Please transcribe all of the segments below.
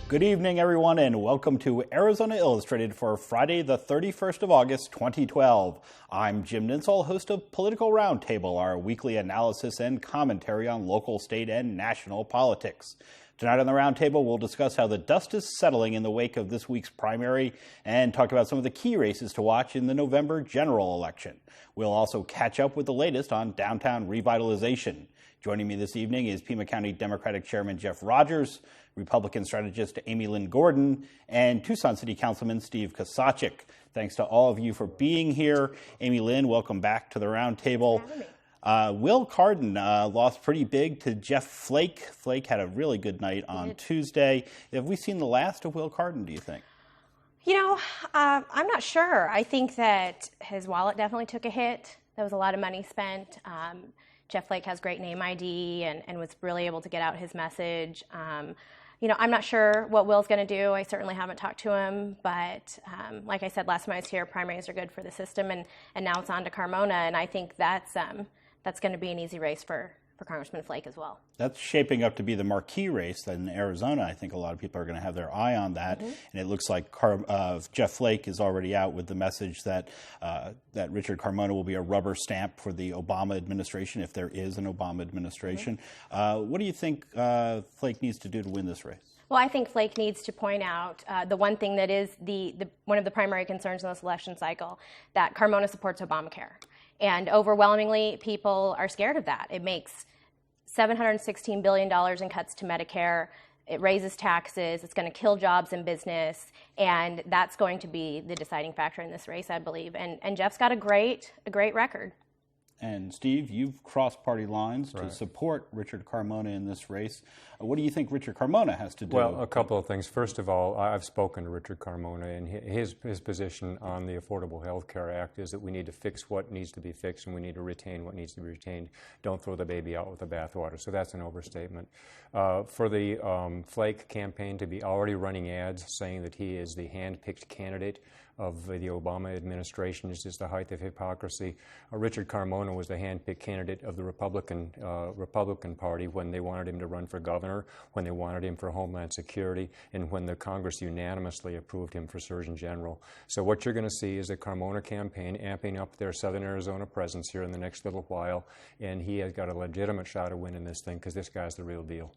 Good evening, everyone, and welcome to Arizona Illustrated for Friday, the 31st of August, 2012. I'm Jim Ninsall, host of Political Roundtable, our weekly analysis and commentary on local, state, and national politics. Tonight on the Roundtable, we'll discuss how the dust is settling in the wake of this week's primary and talk about some of the key races to watch in the November general election. We'll also catch up with the latest on downtown revitalization. Joining me this evening is Pima County Democratic Chairman Jeff Rogers, Republican strategist Amy Lynn Gordon, and Tucson City Councilman Steve Kosachik. Thanks to all of you for being here. Amy Lynn, welcome back to the Roundtable. Will Cardin lost pretty big to Jeff Flake. Flake had a really good night on Tuesday. Have we seen the last of Will Cardin, do you think? You know, I'm not sure. I think that his wallet definitely took a hit. There was a lot of money spent. Jeff Flake has great name ID and was really able to get out his message. You know, I'm not sure what Will's going to do. I certainly haven't talked to him, but like I said last time I was here, primaries are good for the system, and now it's on to Carmona, and I think that's going to be an easy race for Congressman Flake as well. That's shaping up to be the marquee race in Arizona. I think a lot of people are going to have their eye on that, and it looks like Jeff Flake is already out with the message that that Richard Carmona will be a rubber stamp for the Obama administration, if there is an Obama administration. What do you think Flake needs to do to win this race? Well, I think Flake needs to point out the one thing that is one of the primary concerns in this election cycle, that Carmona supports Obamacare. And overwhelmingly, people are scared of that. It makes $716 billion in cuts to Medicare. It raises taxes. It's going to kill jobs and business. And that's going to be the deciding factor in this race, I believe. And Jeff's got a great record. And Steve, you've crossed party lines to support Richard Carmona in this race. What do you think Richard Carmona has to do? Well, a couple of things. First of all, I've spoken to Richard Carmona, and his position on the Affordable Health Care Act is that we need to fix what needs to be fixed, and we need to retain what needs to be retained. Don't throw the baby out with the bathwater. So that's an overstatement. For the Flake campaign to be already running ads saying that he is the hand-picked candidate of the Obama administration is just the height of hypocrisy. Richard Carmona was the hand-picked candidate of the Republican Party when they wanted him to run for governor, when they wanted him for Homeland Security, and when the Congress unanimously approved him for Surgeon General. So what you're going to see is the Carmona campaign amping up their Southern Arizona presence here in the next little while, and he has got a legitimate shot of winning this thing because this guy's the real deal.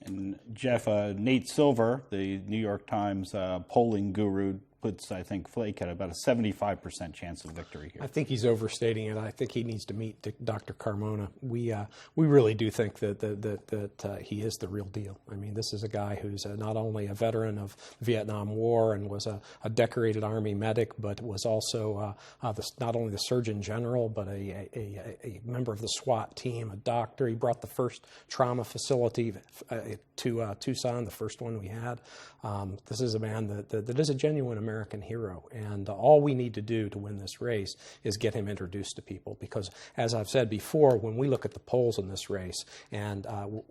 And Jeff, Nate Silver, the New York Times polling guru, puts, I think, Flake at about a 75% chance of victory here. I think he's overstating it. I think he needs to meet Dr. Carmona. We really do think that he is the real deal. I mean, this is a guy who's not only a veteran of the Vietnam War and was a decorated Army medic, but was also not only the Surgeon General, but a member of the SWAT team, a doctor. He brought the first trauma facility to Tucson, the first one we had. This is a man that is a genuine American hero, and all we need to do to win this race is get him introduced to people, because as I've said before, when we look at the polls in this race and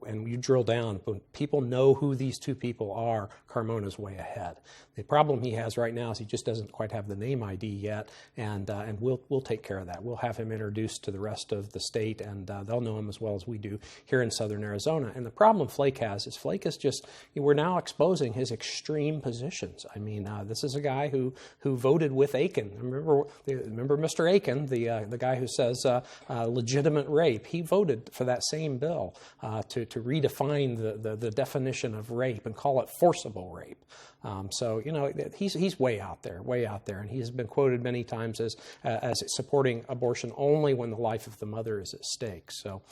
you drill down, when people know who these two people are, Carmona's way ahead. The problem he has right now is he just doesn't quite have the name ID yet, and we'll take care of that. We'll have him introduced to the rest of the state, and they'll know him as well as we do here in Southern Arizona. And the problem Flake has is Flake is just, we're now exposing his extreme positions. I mean, this is a guy who voted with Aiken. Remember Mr. Aiken, the guy who says legitimate rape. He voted for that same bill to redefine the definition of rape and call it forcible rape. So, you know, he's way out there, and he's been quoted many times as supporting abortion only when the life of the mother is at stake. So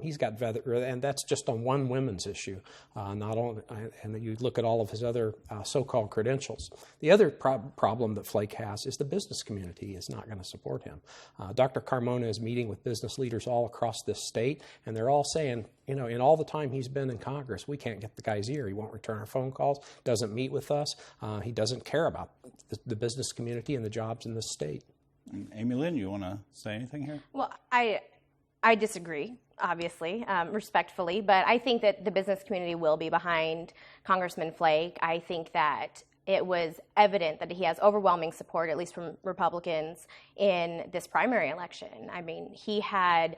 he's got, and that's just on one women's issue, not only, and you look at all of his other so-called credentials. The other problem that Flake has is the business community is not going to support him. Dr. Carmona is meeting with business leaders all across this state, and they're all saying, you know, in all the time he's been in Congress, we can't get the guy's ear. He won't return our phone calls, doesn't meet with us. He doesn't care about the business community and the jobs in this state. Amy Lynn, you want to say anything here? Well, I disagree, obviously, respectfully, but I think that the business community will be behind Congressman Flake. I think that it was evident that he has overwhelming support, at least from Republicans, in this primary election. I mean, he had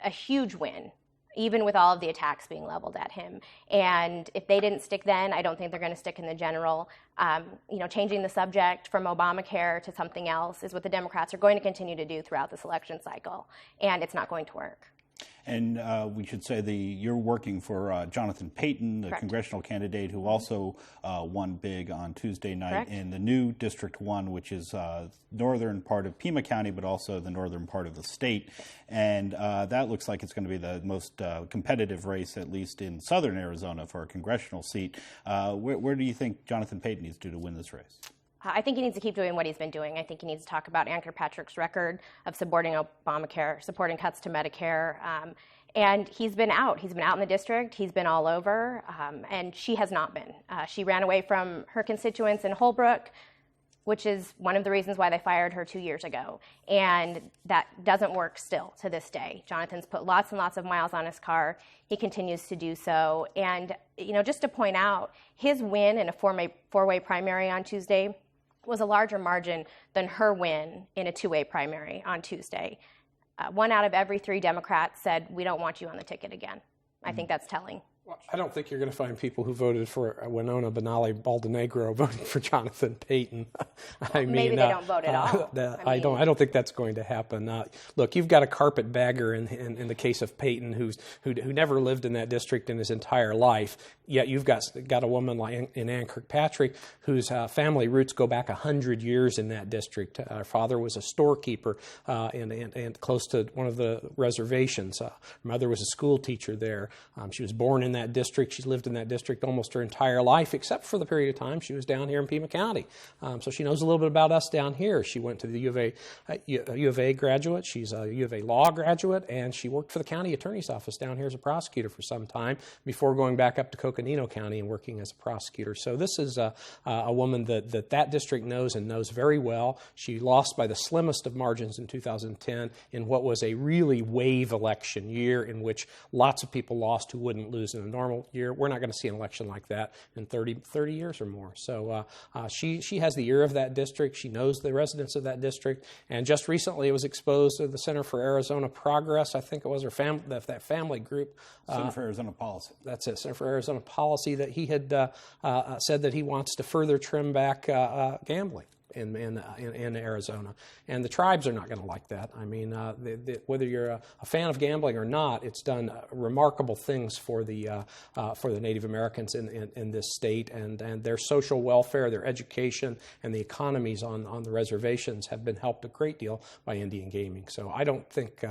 a huge win even with all of the attacks being leveled at him. And if they didn't stick then, I don't think they're going to stick in the general. Changing the subject from Obamacare to something else is what the Democrats are going to continue to do throughout this election cycle, and it's not going to work. And we should say you're working for Jonathan Payton, the Correct. congressional candidate who also won big on Tuesday night Correct. in the new District 1, which is northern part of Pima County, but also the northern part of the state. And that looks like it's going to be the most competitive race, at least in southern Arizona, for a congressional seat. Where do you think Jonathan Payton needs to win this race? I think he needs to keep doing what he's been doing. I think he needs to talk about Ann Kirkpatrick's record of supporting Obamacare, supporting cuts to Medicare. And he's been out. He's been out in the district. He's been all over. And she has not been. She ran away from her constituents in Holbrook, which is one of the reasons why they fired her 2 years ago. And that doesn't work still to this day. Jonathan's put lots and lots of miles on his car. He continues to do so. And, just to point out, his win in a four-way primary on Tuesday was a larger margin than her win in a two-way primary on Tuesday. 1 out of every 3 Democrats said, we don't want you on the ticket again. I think that's telling. Well, I don't think you're going to find people who voted for Winona Benali Baldenegro voting for Jonathan Payton. Maybe they don't vote at all. I don't think that's going to happen. Look, you've got a carpetbagger in the case of Payton who never lived in that district in his entire life. Yet you've got a woman like Ann Kirkpatrick whose family roots go back 100 years in that district. Her father was a storekeeper and close to one of the reservations. Her mother was a school teacher there. She was born in that district. She's lived in that district almost her entire life, except for the period of time she was down here in Pima County. So she knows a little bit about us down here. She went to the U of A graduate. She's a U of A law graduate, and she worked for the county attorney's office down here as a prosecutor for some time before going back up to Coconino County and working as a prosecutor. So this is a woman that district knows and knows very well. She lost by the slimmest of margins in 2010 in what was a really wave election year in which lots of people lost who wouldn't lose in a normal year. We're not going to see an election like that in 30 years or more. So she has the ear of that district. She knows the residents of that district. And just recently it was exposed to the Center for Arizona Progress. I think it was that family group. Center for Arizona Policy. That's it, Center for Arizona Policy, that he had said that he wants to further trim back gambling in Arizona. And the tribes are not going to like that. I mean, whether you're a fan of gambling or not, it's done remarkable things for the Native Americans in this state, and their social welfare, their education, and the economies on the reservations have been helped a great deal by Indian gaming. So I don't think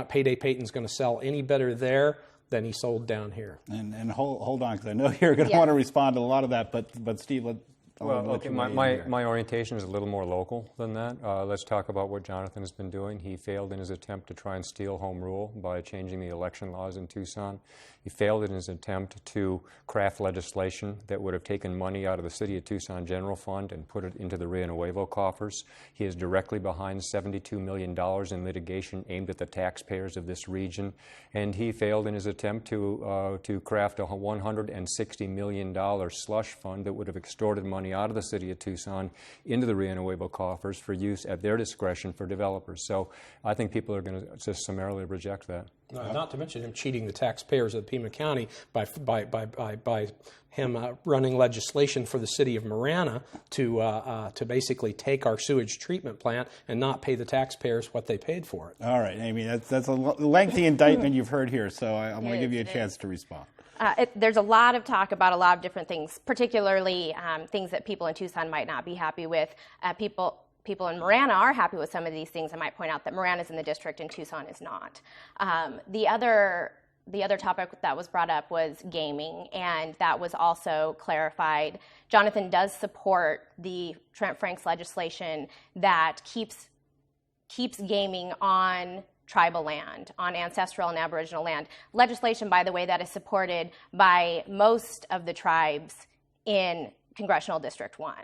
Payday Payton's going to sell any better there than he sold down here. And hold on, because I know you're going to want to respond to a lot of that, but Steve, my orientation is a little more local than that. Let's talk about what Jonathan has been doing. He failed in his attempt to try and steal home rule by changing the election laws in Tucson. He failed in his attempt to craft legislation that would have taken money out of the City of Tucson General Fund and put it into the Rio Nuevo coffers. He is directly behind $72 million in litigation aimed at the taxpayers of this region. And he failed in his attempt to craft a $160 million slush fund that would have extorted money out of the City of Tucson into the Rio Nuevo coffers for use at their discretion for developers. So I think people are going to just summarily reject that. Not to mention him cheating the taxpayers of Pima County by him running legislation for the city of Marana to basically take our sewage treatment plant and not pay the taxpayers what they paid for it. All right, Amy, that's a lengthy indictment you've heard here, so I'm going to give you a chance to respond. There's a lot of talk about a lot of different things, particularly things that people in Tucson might not be happy with. People in Marana are happy with some of these things. I might point out that Marana is in the district and Tucson is not. The other topic that was brought up was gaming, and that was also clarified. Jonathan does support the Trent Franks legislation that keeps gaming on tribal land, on ancestral and Aboriginal land. Legislation, by the way, that is supported by most of the tribes in Congressional District 1.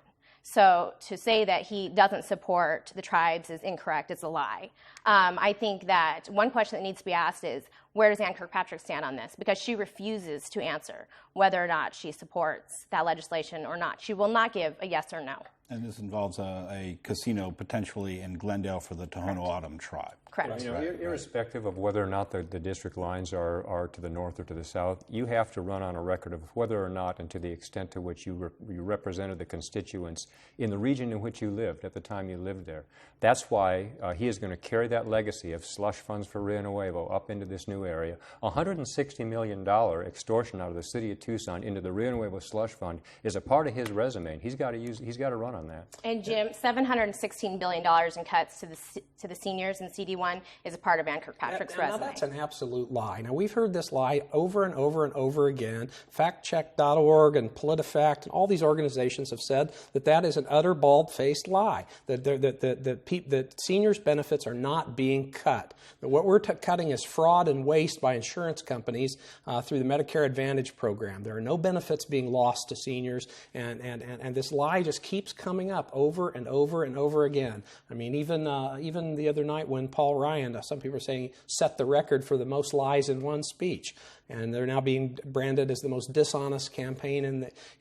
So to say that he doesn't support the tribes is incorrect. It's a lie. I think that one question that needs to be asked is, where does Ann Kirkpatrick stand on this? Because she refuses to answer whether or not she supports that legislation or not. She will not give a yes or no. And this involves a casino potentially in Glendale for the Tohono O'odham tribe. Correct. You know, irrespective of whether or not the district lines are to the north or to the south, you have to run on a record of whether or not and to the extent to which you represented the constituents in the region in which you lived at the time you lived there. That's why he is going to carry that legacy of slush funds for Rio Nuevo up into this new area. $160 million extortion out of the city of Tucson into the Rio Nuevo slush fund is a part of his resume. He's got to run on that. And Jim, $716 billion in cuts to the seniors in CD1 is a part of Ann Kirkpatrick's resume. Now that's an absolute lie. Now we've heard this lie over and over and over again. FactCheck.org and PolitiFact and all these organizations have said that is an utter bald-faced lie. That seniors' benefits are not being cut. That what we're cutting is fraud and waste by insurance companies through the Medicare Advantage program. There are no benefits being lost to seniors, and this lie just keeps coming up over and over and over again. I mean, even the other night when Paul Ryan, some people are saying, set the record for the most lies in one speech. And they're now being branded as the most dishonest campaign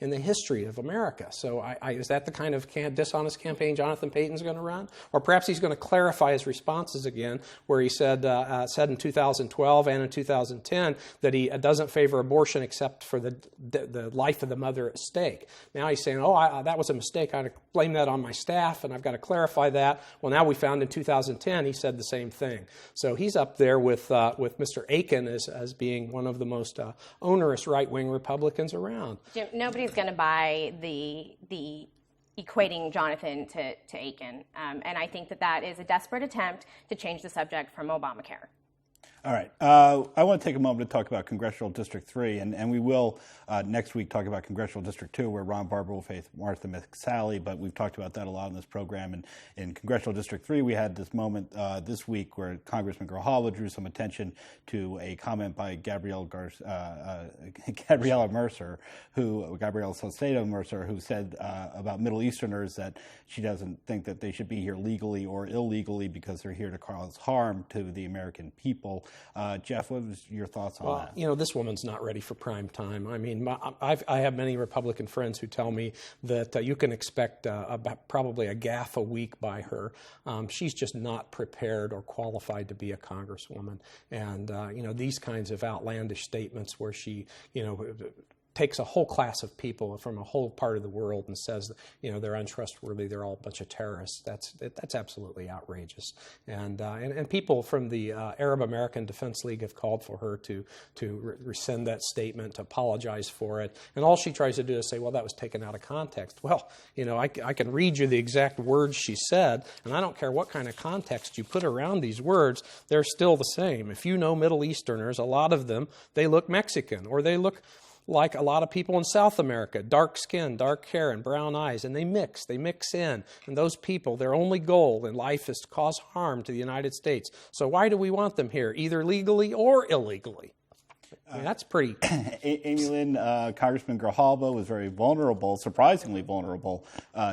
in the history of America. So is that the kind of dishonest campaign Jonathan Payton's going to run? Or perhaps he's going to clarify his responses again, where he said in 2012 and in 2010 that he doesn't favor abortion except for the life of the mother at stake. Now he's saying, that was a mistake. I blame that on my staff, and I've got to clarify that. Well, now we found in 2010 he said the same thing. So he's up there with Mr. Aiken as being one of the most onerous right-wing Republicans around. Jim, nobody's going to buy the equating Jonathan to Aiken, and I think that is a desperate attempt to change the subject from Obamacare. All right. I want to take a moment to talk about Congressional District 3, and we will next week talk about Congressional District 2, where Ron Barber will face Martha McSally, but we've talked about that a lot in this program. And in Congressional District 3, we had this moment this week where Congressman Grijalva drew some attention to a comment by Gabrielle Salcedo Mercer, who said about Middle Easterners that she doesn't think that they should be here legally or illegally because they're here to cause harm to the American people. Jeff, what was your thoughts on that? You know, this woman's not ready for prime time. I mean, I have many Republican friends who tell me that you can expect probably a gaffe a week by her. She's just not prepared or qualified to be a congresswoman. And, these kinds of outlandish statements where she, takes a whole class of people from a whole part of the world and says, they're untrustworthy, they're all a bunch of terrorists. That's absolutely outrageous. And people from the Arab American Defense League have called for her to rescind that statement, to apologize for it. And all she tries to do is say, well, that was taken out of context. Well, I can read you the exact words she said, and I don't care what kind of context you put around these words, they're still the same. If you know Middle Easterners, a lot of them, they look Mexican, or they look like a lot of people in South America, dark skin, dark hair, and brown eyes, and they mix in. And those people, their only goal in life is to cause harm to the United States. So why do we want them here, either legally or illegally? I mean, that's pretty... Amy Lynn, Congressman Grijalva was very vulnerable, surprisingly vulnerable.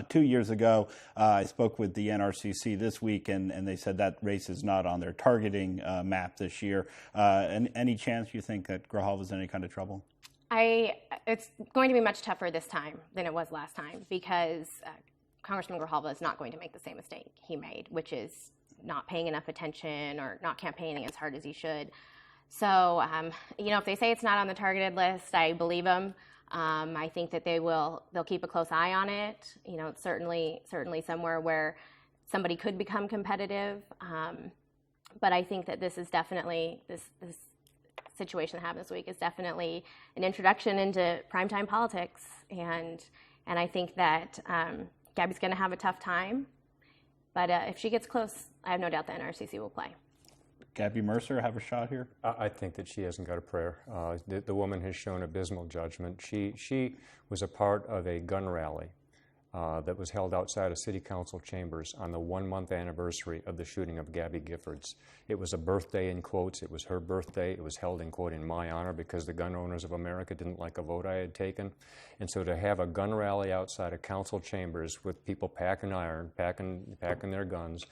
2 years ago, I spoke with the NRCC this week, and they said that race is not on their targeting map this year. Any chance you think that Grijalva's in any kind of trouble? It's going to be much tougher this time than it was last time because Congressman Grijalva is not going to make the same mistake he made, which is not paying enough attention or not campaigning as hard as he should. So, if they say it's not on the targeted list, I believe them. I think that they'll keep a close eye on it. It's certainly somewhere where somebody could become competitive. But I think that this is definitely this situation that happened this week is definitely an introduction into primetime politics, and I think that Gabby's going to have a tough time, but if she gets close, I have no doubt the NRCC will play. Gabby Mercer have a shot here? I think that she hasn't got a prayer. The woman has shown abysmal judgment. She was a part of a gun rally that was held outside of City Council chambers on the 1-month anniversary of the shooting of Gabby Giffords. It was a birthday in quotes. It was her birthday. It was held in quote in my honor because the gun owners of America didn't like a vote I had taken. And so to have a gun rally outside of council chambers with people packing iron, packing their guns,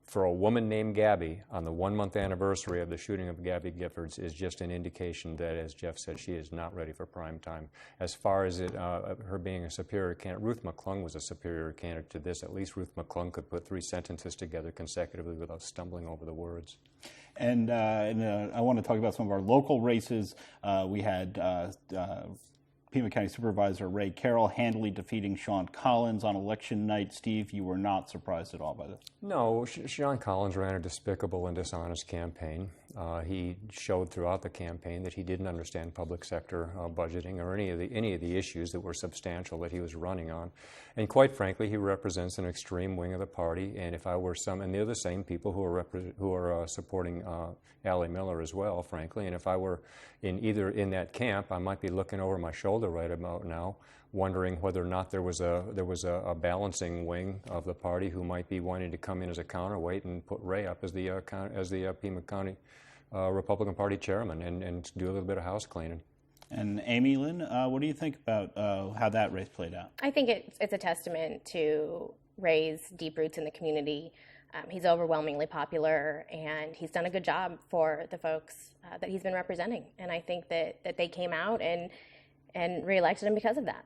for a woman named Gabby on the 1-month anniversary of the shooting of Gabby Giffords is just an indication that, as Jeff said, she is not ready for prime time. As far as her being a superior candidate, Ruth McClung was a superior candidate to this. At least Ruth McClung could put 3 sentences together consecutively without stumbling over the words. And I want to talk about some of our local races. We had Pima County Supervisor Ray Carroll handily defeating Sean Collins on election night. Steve, you were not surprised at all by this? No, Sean Collins ran a despicable and dishonest campaign. He showed throughout the campaign that he didn't understand public sector budgeting or any of the issues that were substantial that he was running on. And quite frankly, he represents an extreme wing of the party. And if I were and they're the same people who are supporting Allie Miller as well, frankly. And if I were in that camp, I might be looking over my shoulder right about now, wondering whether or not there was a balancing wing of the party who might be wanting to come in as a counterweight and put Ray up as the Pima County Republican Party chairman and do a little bit of house cleaning. And Amy Lynn, what do you think about how that race played out? I think it's a testament to Ray's deep roots in the community. He's overwhelmingly popular, and he's done a good job for the folks that he's been representing. And I think that they came out and reelected him because of that.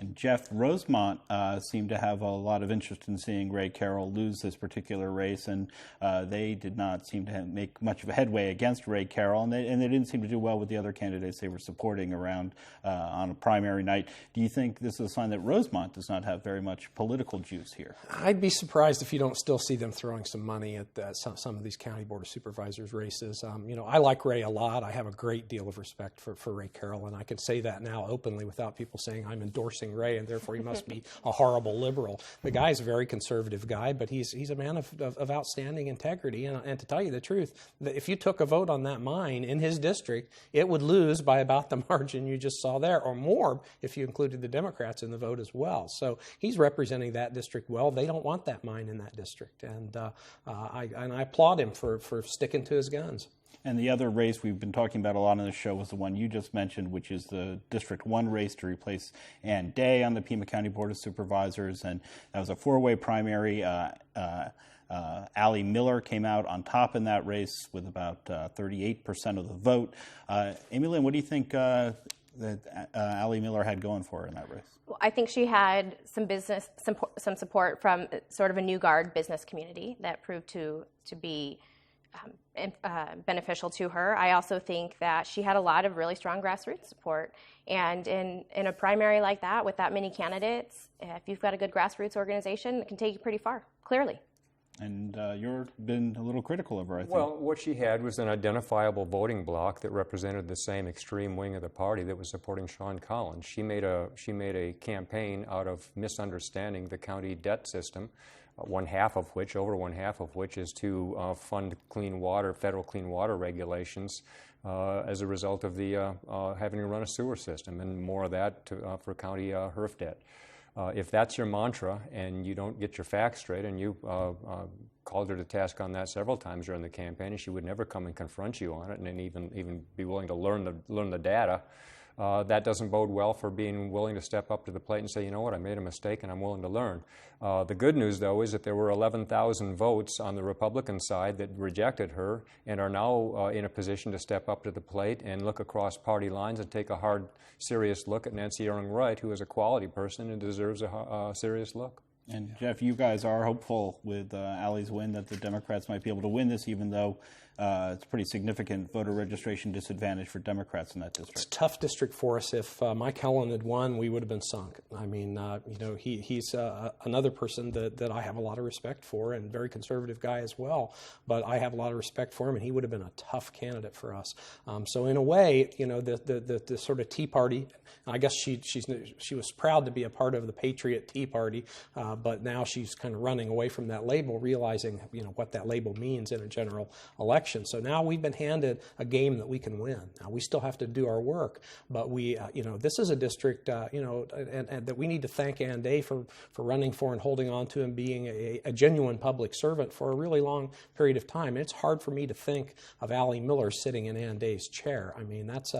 And Jeff, Rosemont seemed to have a lot of interest in seeing Ray Carroll lose this particular race, and they did not seem to make much of a headway against Ray Carroll, and they didn't seem to do well with the other candidates they were supporting around on a primary night. Do you think this is a sign that Rosemont does not have very much political juice here? I'd be surprised if you don't still see them throwing some money at some of these county board of supervisors races. I like Ray a lot. I have a great deal of respect for Ray Carroll, and I can say that now openly without people saying I'm endorsing Ray and therefore he must be a horrible liberal. The guy's a very conservative guy, but he's a man of outstanding integrity. And to tell you the truth, if you took a vote on that mine in his district, it would lose by about the margin you just saw there, or more if you included the Democrats in the vote as well. So he's representing that district well. They don't want that mine in that district, and I applaud him for sticking to his guns. And the other race we've been talking about a lot on the show was the one you just mentioned, which is the District 1 race to replace Ann Day on the Pima County Board of Supervisors. And that was a 4-way primary. Allie Miller came out on top in that race with about 38% of the vote. Amy Lynn, what do you think that Allie Miller had going for her in that race? Well, I think she had some support from sort of a new guard business community that proved to be beneficial to her. I also think that she had a lot of really strong grassroots support. And in a primary like that, with that many candidates, if you've got a good grassroots organization, it can take you pretty far, clearly. And you've been a little critical of her, I think. Well, what she had was an identifiable voting bloc that represented the same extreme wing of the party that was supporting Sean Collins. She made a campaign out of misunderstanding the county debt system, over one half of which is to fund clean water, federal clean water regulations as a result of the having to run a sewer system, and more of that for county HERF debt. If that's your mantra and you don't get your facts straight, and you called her to task on that several times during the campaign, and she would never come and confront you on it, and even be willing to learn the data, that doesn't bode well for being willing to step up to the plate and say, you know what, I made a mistake and I'm willing to learn. The good news, though, is that there were 11,000 votes on the Republican side that rejected her and are now in a position to step up to the plate and look across party lines and take a hard, serious look at Nancy Young Wright, who is a quality person and deserves a serious look. And Jeff, you guys are hopeful with Allie's win that the Democrats might be able to win this, even though it's a pretty significant voter registration disadvantage for Democrats in that district. It's a tough district for us. If Mike Helen had won, we would have been sunk. I mean, he's another person that I have a lot of respect for, and very conservative guy as well. But I have a lot of respect for him, and he would have been a tough candidate for us. So in a way, the sort of Tea Party. I guess she was proud to be a part of the Patriot Tea Party, but now she's kind of running away from that label, realizing what that label means in a general election. So now we've been handed a game that we can win. Now we still have to do our work, but this is a district, and that we need to thank Ann Day for running for and holding on to and being a genuine public servant for a really long period of time. And it's hard for me to think of Allie Miller sitting in Ann Day's chair. I mean, that's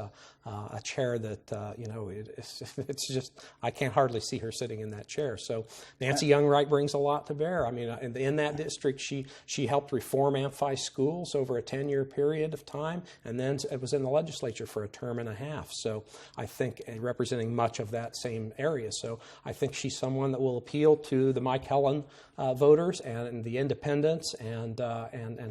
a chair that it's just I can't hardly see her sitting in that chair. So Nancy Youngright brings a lot to bear. I mean, in that district, she helped reform Amphi schools over a 10-year period of time, and then it was in the legislature for a term and a half. So I think representing much of that same area. So I think she's someone that will appeal to the Mike Helen voters and the independents, and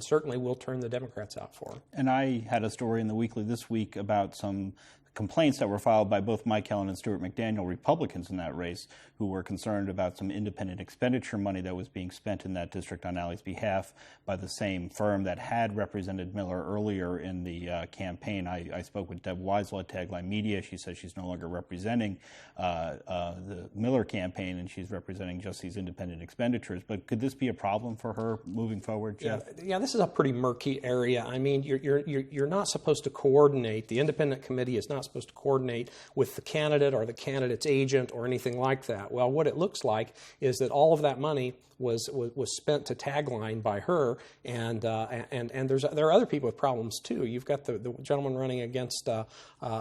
certainly will turn the Democrats out for her. And I had a story in the Weekly this week about some complaints that were filed by both Mike Helen and Stuart McDaniel, Republicans in that race, who were concerned about some independent expenditure money that was being spent in that district on Allie's behalf by the same firm that had represented Miller earlier in the campaign. I spoke with Deb Weisel at Tagline Media. She says she's no longer representing the Miller campaign, and she's representing just these independent expenditures. But could this be a problem for her moving forward, Jeff? Yeah, this is a pretty murky area. I mean, you're not supposed to coordinate. The independent committee is not supposed to coordinate with the candidate or the candidate's agent or anything like that. Well, what it looks like is that all of that money was spent to Tagline by her, and there are other people with problems too. You've got the gentleman running against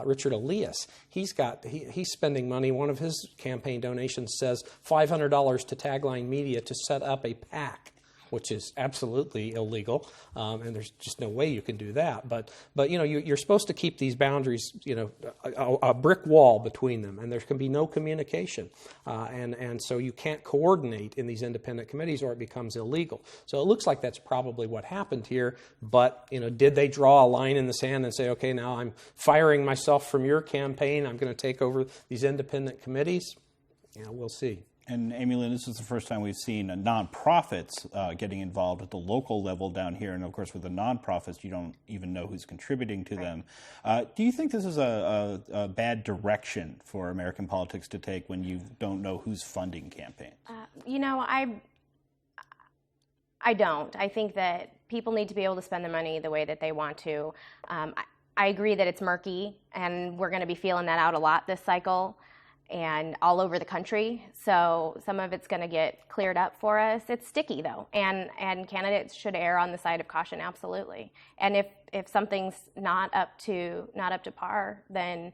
Richard Elias. He's spending money. One of his campaign donations says $500 to Tagline Media to set up a PAC, which is absolutely illegal, and there's just no way you can do that. But you're supposed to keep these boundaries, a brick wall between them, and there can be no communication, and so you can't coordinate in these independent committees, or it becomes illegal. So it looks like that's probably what happened here. But did they draw a line in the sand and say, okay, now I'm firing myself from your campaign, I'm going to take over these independent committees? We'll see. And Amy Lynn, this is the first time we've seen nonprofits getting involved at the local level down here. And of course, with the nonprofits, you don't even know who's contributing to them. Do you think this is a bad direction for American politics to take when you don't know who's funding campaigns? I don't. I think that people need to be able to spend their money the way that they want to. I agree that it's murky, and we're going to be feeling that out a lot this cycle, and all over the country. So some of it's going to get cleared up for us. It's sticky though, and candidates should err on the side of caution, absolutely. And if something's not up to par, then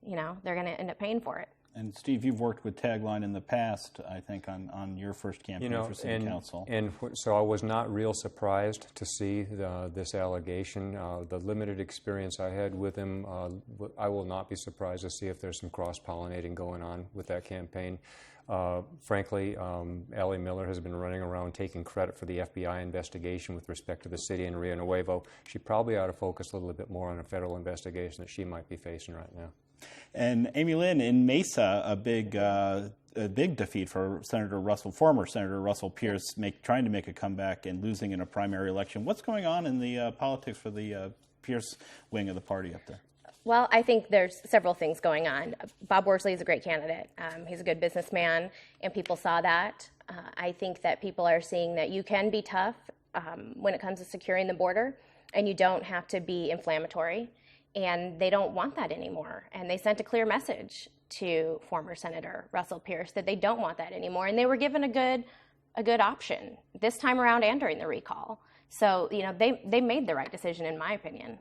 they're going to end up paying for it. And Steve, you've worked with Tagline in the past, I think, on your first campaign for city council. And so I was not real surprised to see this allegation. The limited experience I had with him, I will not be surprised to see if there's some cross-pollinating going on with that campaign. Frankly, Allie Miller has been running around taking credit for the FBI investigation with respect to the city and Rio Nuevo. She probably ought to focus a little bit more on a federal investigation that she might be facing right now. And Amy Lynn, in Mesa, a big defeat for former Senator Russell Pierce, trying to make a comeback and losing in a primary election. What's going on in the politics for the Pierce wing of the party up there? Well, I think there's several things going on. Bob Worsley is a great candidate. He's a good businessman, and people saw that. I think that people are seeing that you can be tough when it comes to securing the border, and you don't have to be inflammatory. And they don't want that anymore. And they sent a clear message to former Senator Russell Pierce that they don't want that anymore. And they were given a good option this time around and during the recall. So, they made the right decision, in my opinion.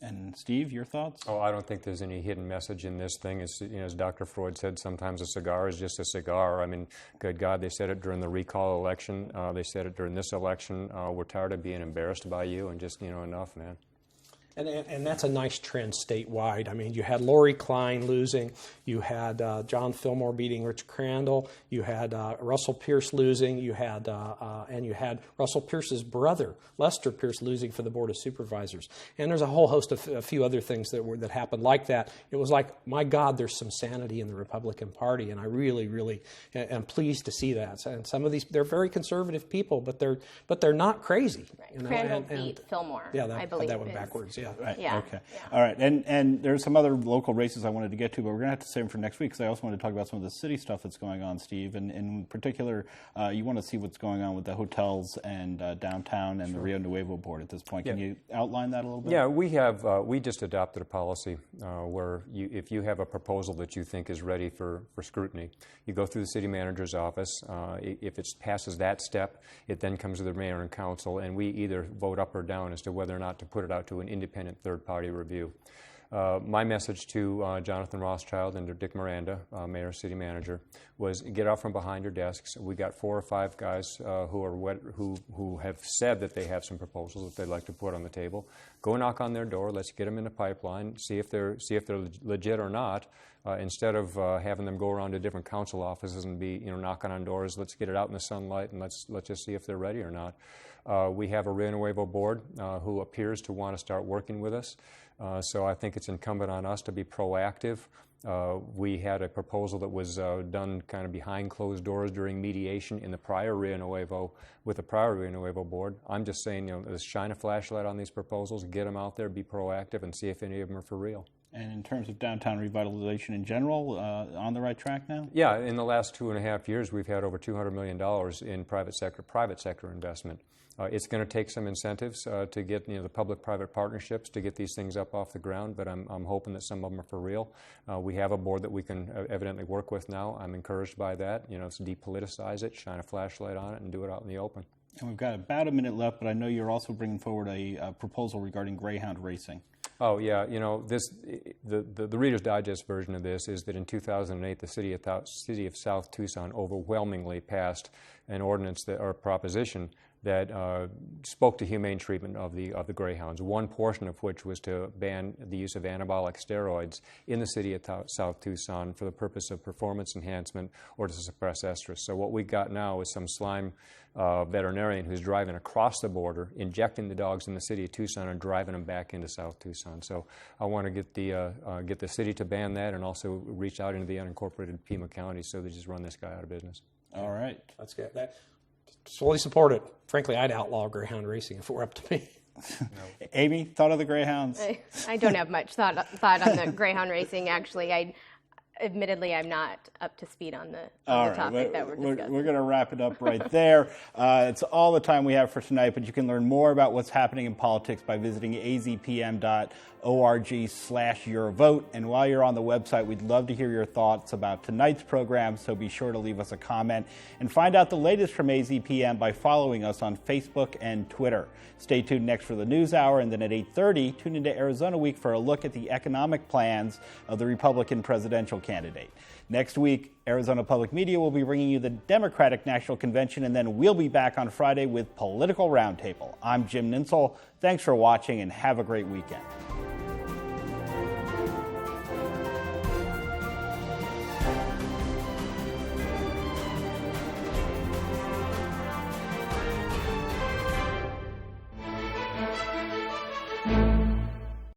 And Steve, your thoughts? Oh, I don't think there's any hidden message in this thing. It's, as Dr. Freud said, sometimes a cigar is just a cigar. I mean, good God, they said it during the recall election. They said it during this election. We're tired of being embarrassed by you, and just, enough, man. And that's a nice trend statewide. I mean, you had Lori Klein losing, you had John Fillmore beating Rich Crandall, you had Russell Pierce losing, and you had Russell Pierce's brother, Lester Pierce, losing for the Board of Supervisors. And there's a whole host of a few other things that happened like that. It was like, my God, there's some sanity in the Republican Party, and I really, really am pleased to see that. And some of these, they're very conservative people, but they're not crazy. Right. Crandall beat Fillmore. Yeah, I believe that went backwards. Yeah. Right. Yeah. Okay. Yeah. All right. And there's some other local races I wanted to get to, but we're going to have to save them for next week because I also want to talk about some of the city stuff that's going on, Steve. And in particular, you want to see what's going on with the hotels and downtown and the Rio Nuevo board at this point. Can you outline that a little bit? Yeah, we just adopted a policy where if you have a proposal that you think is ready for scrutiny, you go through the city manager's office. If it passes that step, it then comes to the mayor and council, and we either vote up or down as to whether or not to put it out to an independent third-party review. My message to Jonathan Rothschild and to Dick Miranda, Mayor, City Manager, was get out from behind your desks. We got 4 or 5 guys who have said that they have some proposals that they'd like to put on the table. Go knock on their door. Let's get them in the pipeline. See if they're legit or not. Instead of having them go around to different council offices and be knocking on doors, let's get it out in the sunlight and let's just see if they're ready or not. We have a Rio Nuevo board who appears to want to start working with us. So I think it's incumbent on us to be proactive. We had a proposal that was done kind of behind closed doors during mediation in the prior Rio Nuevo with the prior Rio Nuevo board. I'm just saying, let's shine a flashlight on these proposals, get them out there, be proactive, and see if any of them are for real. And in terms of downtown revitalization in general, on the right track now? Yeah, in the last 2.5 years, we've had over $200 million in private sector investment. It's going to take some incentives to get the public-private partnerships to get these things up off the ground, but I'm hoping that some of them are for real. We have a board that we can evidently work with now. I'm encouraged by that. Let's depoliticize it, shine a flashlight on it, and do it out in the open. And we've got about a minute left, but I know you're also bringing forward a proposal regarding Greyhound racing. Oh yeah, the Reader's Digest version of this is that in 2008, the city of South Tucson overwhelmingly passed an ordinance or a proposition that spoke to humane treatment of the greyhounds. One portion of which was to ban the use of anabolic steroids in the city of South Tucson for the purpose of performance enhancement or to suppress estrus. So what we got now is some slime veterinarian who's driving across the border, injecting the dogs in the city of Tucson and driving them back into South Tucson. So I want to get the city to ban that and also reach out into the unincorporated Pima County so they just run this guy out of business. All right. That's good. Fully support it. Frankly, I'd outlaw greyhound racing if it were up to me. Amy, thought of the Greyhounds? I don't have much thought on the Greyhound racing, actually. Admittedly, I'm not up to speed on the topic that we're discussing. We're going to wrap it up right there. It's all the time we have for tonight, but you can learn more about what's happening in politics by visiting azpm.org/yourvote. And while you're on the website, we'd love to hear your thoughts about tonight's program, so be sure to leave us a comment. And find out the latest from AZPM by following us on Facebook and Twitter. Stay tuned next for the News Hour, and then at 8:30, tune into Arizona Week for a look at the economic plans of the Republican presidential candidate. Next week, Arizona Public Media will be bringing you the Democratic National Convention, and then we'll be back on Friday with Political Roundtable. I'm Jim Ninsel. Thanks for watching, and have a great weekend.